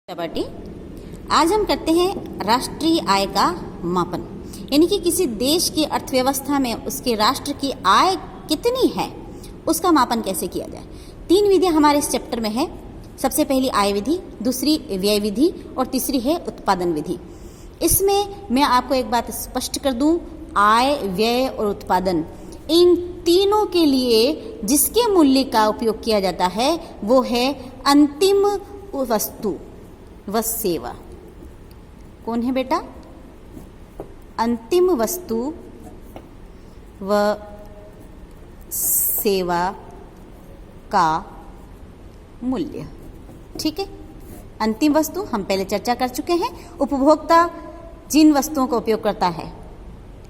Party आज हम करते हैं राष्ट्रीय आय का मापन, यानी कि किसी देश की अर्थव्यवस्था में उसके राष्ट्र की आय कितनी है उसका मापन कैसे किया जाए। 3 विधियां हमारे इस चैप्टर में है। सबसे पहली आय विधि, दूसरी व्यय विधि और तीसरी है उत्पादन विधि। इसमें मैं आपको एक बात स्पष्ट कर दूं, आय, व्यय और उत्पादन, इन तीनों के लिए जिसके मूल्य का उपयोग किया जाता है वो है अंतिम वस्तु व सेवा। कौन है बेटा? अंतिम वस्तु व सेवा का मूल्य। ठीक है, अंतिम वस्तु हम पहले चर्चा कर चुके हैं। उपभोक्ता जिन वस्तुओं का उपयोग करता है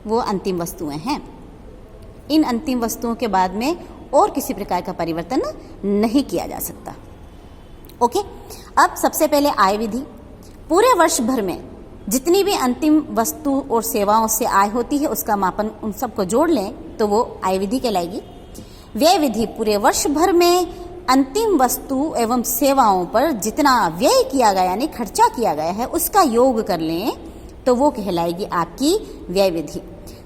वो अंतिम वस्तुएं हैं। इन अंतिम वस्तुओं के बाद में और किसी प्रकार का परिवर्तन नहीं किया जा सकता। ओके, अब सबसे पहले आय विधि। पूरे वर्ष भर में जितनी भी अंतिम वस्तु और सेवाओं से आय होती है उसका मापन उन सबको जोड़ लें तो वो आय विधि कहलाएगी। व्यय विधि, पूरे वर्ष भर में अंतिम वस्तु एवं सेवाओं पर जितना व्यय किया गया यानी खर्चा किया गया है उसका योग कर लें तो वो कहलाएगी आपकी व्यय विधि।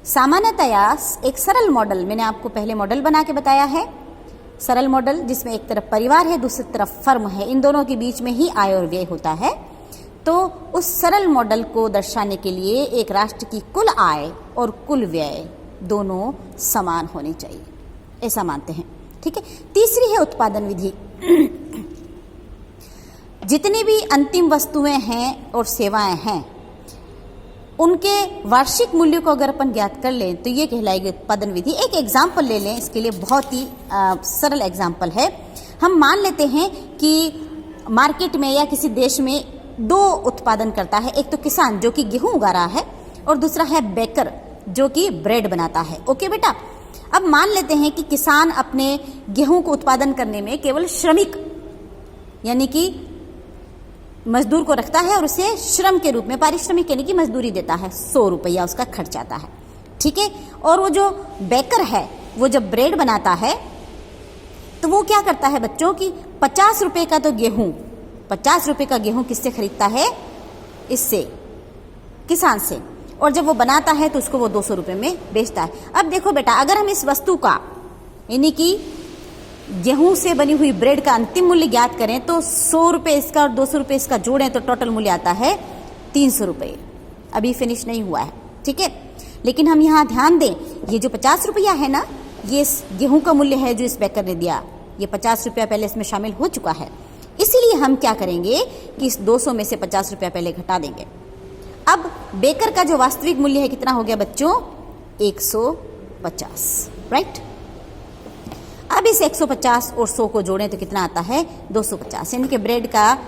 सामान्यतया एक सरल मॉडल, मैंने आपको पहले मॉडल बना के बताया है, सरल मॉडल जिसमें एक तरफ परिवार है दूसरी तरफ फर्म है, इन दोनों के बीच में ही आय और व्यय होता है। तो उस सरल मॉडल को दर्शाने के लिए एक राष्ट्र की कुल आय और कुल व्यय दोनों समान होने चाहिए, ऐसा मानते हैं। ठीक है, तीसरी है उत्पादन विधि। जितनी भी अंतिम वस्तुएं हैं और सेवाएं हैं उनके वार्षिक मूल्य को अगर अपन ज्ञात कर लें तो ये कहलाएगी उत्पादन विधि। एक एग्जाम्पल ले लें इसके लिए, बहुत ही सरल एग्जाम्पल है। हम मान लेते हैं कि मार्केट में या किसी देश में 2 उत्पादन करता है, एक तो किसान जो कि गेहूं उगा रहा है और दूसरा है बेकर जो कि ब्रेड बनाता है। ओके बेटा, अब मान लेते हैं कि किसान अपने गेहूं को उत्पादन करने में केवल श्रमिक यानी कि मजदूर को रखता है और उसे श्रम के रूप में पारिश्रमिक यानी कि मजदूरी देता है, 100 रुपया उसका खर्च आता है। ठीक है, और वो जो बेकर है वो जब ब्रेड बनाता है तो वो क्या करता है बच्चों की 50 रुपए का तो गेहूं, 50 रुपए का गेहूं किससे खरीदता है? इससे, किसान से। और जब वो बनाता है तो उसको वो 200 रुपए में बेचता है। अब देखो बेटा, अगर हम इस वस्तु का यानी कि गेहूं से बनी हुई ब्रेड का अंतिम मूल्य ज्ञात करें तो 100 रुपए इसका और 200 रुपए इसका जोड़ें तो टोटल मूल्य आता है 300 रुपए। अभी फिनिश नहीं हुआ है, ठीक है, लेकिन हम यहाँ ध्यान दें, ये जो 50 रुपया है ना, ये इस गेहूं का मूल्य है जो इस बेकर ने दिया, ये 50 रुपया पहले इसमें शामिल हो चुका है। इसीलिए हम क्या करेंगे कि इस 200 में से 50 रुपया पहले घटा देंगे। अब बेकर का जो वास्तविक मूल्य है कितना हो गया बच्चों? 150, राइट। अब इस 150 और 100 को जोड़ें तो कितना आता है? 250, यानी कि ब्रेड का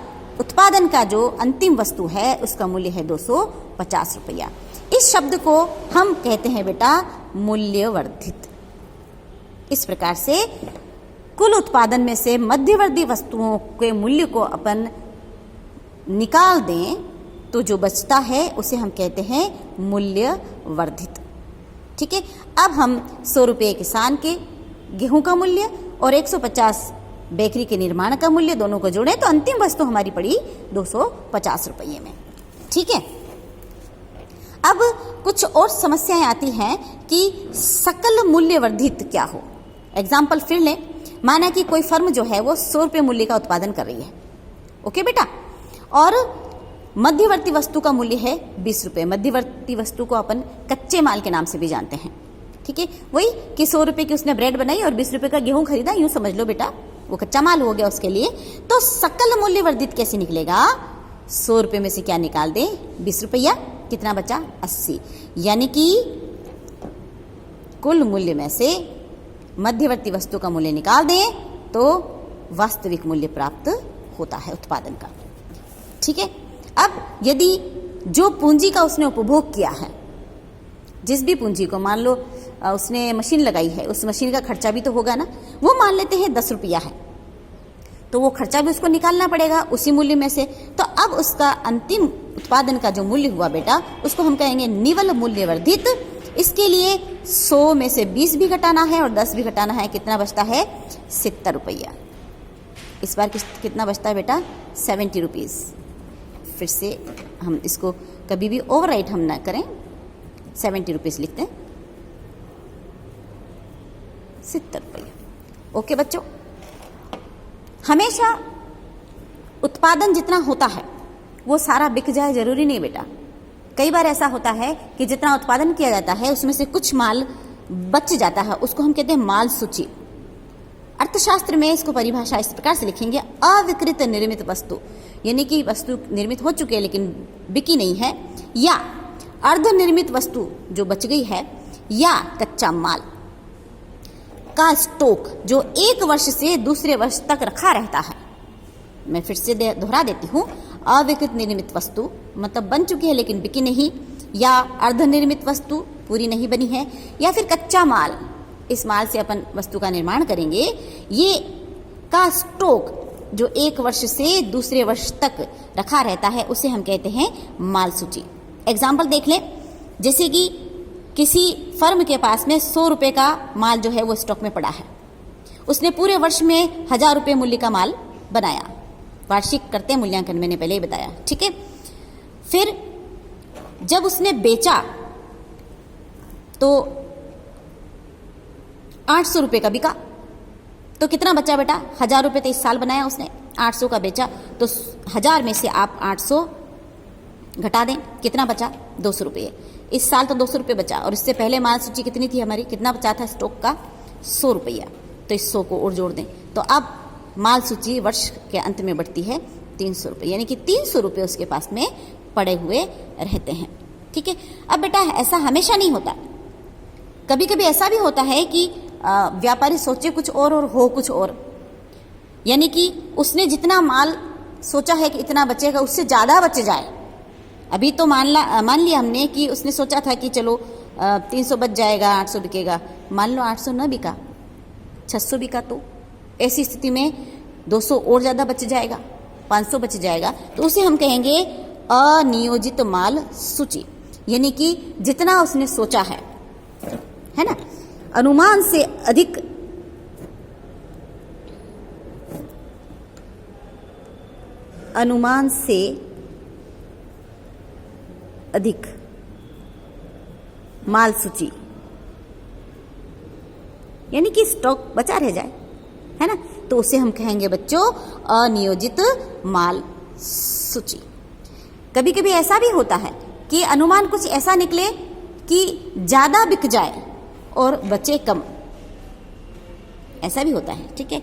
उत्पादन का जो अंतिम वस्तु है उसका मूल्य है 250 रुपया। इस शब्द को हम कहते हैं बेटा मूल्यवर्धित। इस प्रकार से कुल उत्पादन में से मध्यवर्ती वस्तुओं के मूल्य को अपन निकाल दें तो जो बचता है उसे हम कहते हैं मूल्यवर्धित। ठीक है, अब हम 100 रुपये किसान के गेहूं का मूल्य और 150 बेकरी के निर्माण का मूल्य दोनों को जोड़ें तो अंतिम वस्तु हमारी पड़ी 250 रुपये में। ठीक है, अब कुछ और समस्याएं आती हैं कि सकल मूल्य वर्धित क्या हो। एग्जाम्पल फिर लें, माना कि कोई फर्म जो है वो 100 रुपये मूल्य का उत्पादन कर रही है। ओके बेटा, और मध्यवर्ती वस्तु का मूल्य है 20 रुपये। मध्यवर्ती वस्तु को अपन कच्चे माल के नाम से भी जानते हैं। ठीक है, वही कि 100 रुपए की उसने ब्रेड बनाई और 20 रुपए का गेहूं खरीदा, यूं समझ लो बेटा, वो कच्चा माल हो गया उसके लिए। तो सकल मूल्य वर्धित कैसे निकलेगा? 100 रुपए में से क्या निकाल दें? 20 रुपया, कितना बचा? 80, यानी कि कुल मूल्य में से मध्यवर्ती वस्तु का मूल्य निकाल दें तो वास्तविक मूल्य प्राप्त होता है उत्पादन का। ठीक है, अब यदि जो पूंजी का उसने उपभोग किया है, जिस भी पूंजी को, मान लो उसने मशीन लगाई है, उस मशीन का खर्चा भी तो होगा ना, वो मान लेते हैं 10 रुपया है तो वो खर्चा भी उसको निकालना पड़ेगा उसी मूल्य में से। तो अब उसका अंतिम उत्पादन का जो मूल्य हुआ बेटा उसको हम कहेंगे निवल मूल्य वर्धित। इसके लिए 100 में से 20 भी घटाना है और 10 भी घटाना है, कितना बचता है? 70 रुपया। इस बार कितना बचता है बेटा? 70 रुपीज़। फिर से हम इसको कभी भी ओवरराइट हम ना करें, 70 रुपीज़ लिखते हैं, 70 रुपये। ओके बच्चों, हमेशा उत्पादन जितना होता है वो सारा बिक जाए जरूरी नहीं बेटा। कई बार ऐसा होता है कि जितना उत्पादन किया जाता है उसमें से कुछ माल बच जाता है, उसको हम कहते हैं माल सूची। अर्थशास्त्र में इसको परिभाषा इस प्रकार से लिखेंगे, अविकृत निर्मित वस्तु, यानी कि वस्तु निर्मित हो चुकी है लेकिन बिकी नहीं है, या अर्धनिर्मित वस्तु जो बच गई है, या कच्चा माल का स्टॉक जो 1 वर्ष से दूसरे वर्ष तक रखा रहता है। मैं फिर से दोहरा देती हूँ, अविकृत निर्मित वस्तु मतलब बन चुकी है लेकिन बिकी नहीं, या अर्धनिर्मित वस्तु पूरी नहीं बनी है, या फिर कच्चा माल, इस माल से अपन वस्तु का निर्माण करेंगे, ये का स्टॉक जो 1 वर्ष से दूसरे वर्ष तक रखा रहता है उसे हम कहते हैं माल सूची। एग्जाम्पल देख लें, जैसे कि किसी फर्म के पास में 100 रुपये का माल जो है वो स्टॉक में पड़ा है, उसने पूरे वर्ष में 1000 रुपये मूल्य का माल बनाया, वार्षिक करते हैं मूल्यांकन, मैंने पहले ही बताया, ठीक है। फिर जब उसने बेचा तो 800 रुपये का बिका, तो कितना बचा बेटा, 1000 रुपये तो इस साल बनाया उसने, 800 का बेचा, तो 1000 में से आप 800 घटा दें, कितना बचा, 200 रुपये। इस साल तो 200 रुपये बचा, और इससे पहले माल सूची कितनी थी हमारी, कितना बचा था स्टॉक का, 100 रुपया, तो इस 100 को और जोड़ दें, तो अब माल सूची वर्ष के अंत में बढ़ती है 300 रुपये, यानी कि 300 रुपये उसके पास में पड़े हुए रहते हैं, ठीक है। अब बेटा ऐसा हमेशा नहीं होता, कभी कभी ऐसा भी होता है कि व्यापारी सोचे कुछ और हो कुछ और, यानी कि उसने जितना माल सोचा है कि इतना बचेगा उससे ज़्यादा बच जाए। अभी तो मान लिया हमने कि उसने सोचा था कि चलो 300 बच जाएगा, 800 बिकेगा, मान लो 800 न बिका, 600 बिका, तो ऐसी स्थिति में 200 और ज़्यादा बच जाएगा, 500 बच जाएगा, तो उसे हम कहेंगे अनियोजित माल सूची, यानी कि जितना उसने सोचा है ना, अनुमान से अधिक माल सूची, यानी कि स्टॉक बचा रह जाए, है ना, तो उसे हम कहेंगे बच्चों अनियोजित माल सूची। कभी कभी ऐसा भी होता है कि अनुमान कुछ ऐसा निकले कि ज़्यादा बिक जाए और बचे कम, ऐसा भी होता है, ठीक है।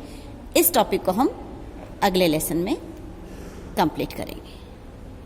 इस टॉपिक को हम अगले लेसन में कंप्लीट करेंगे।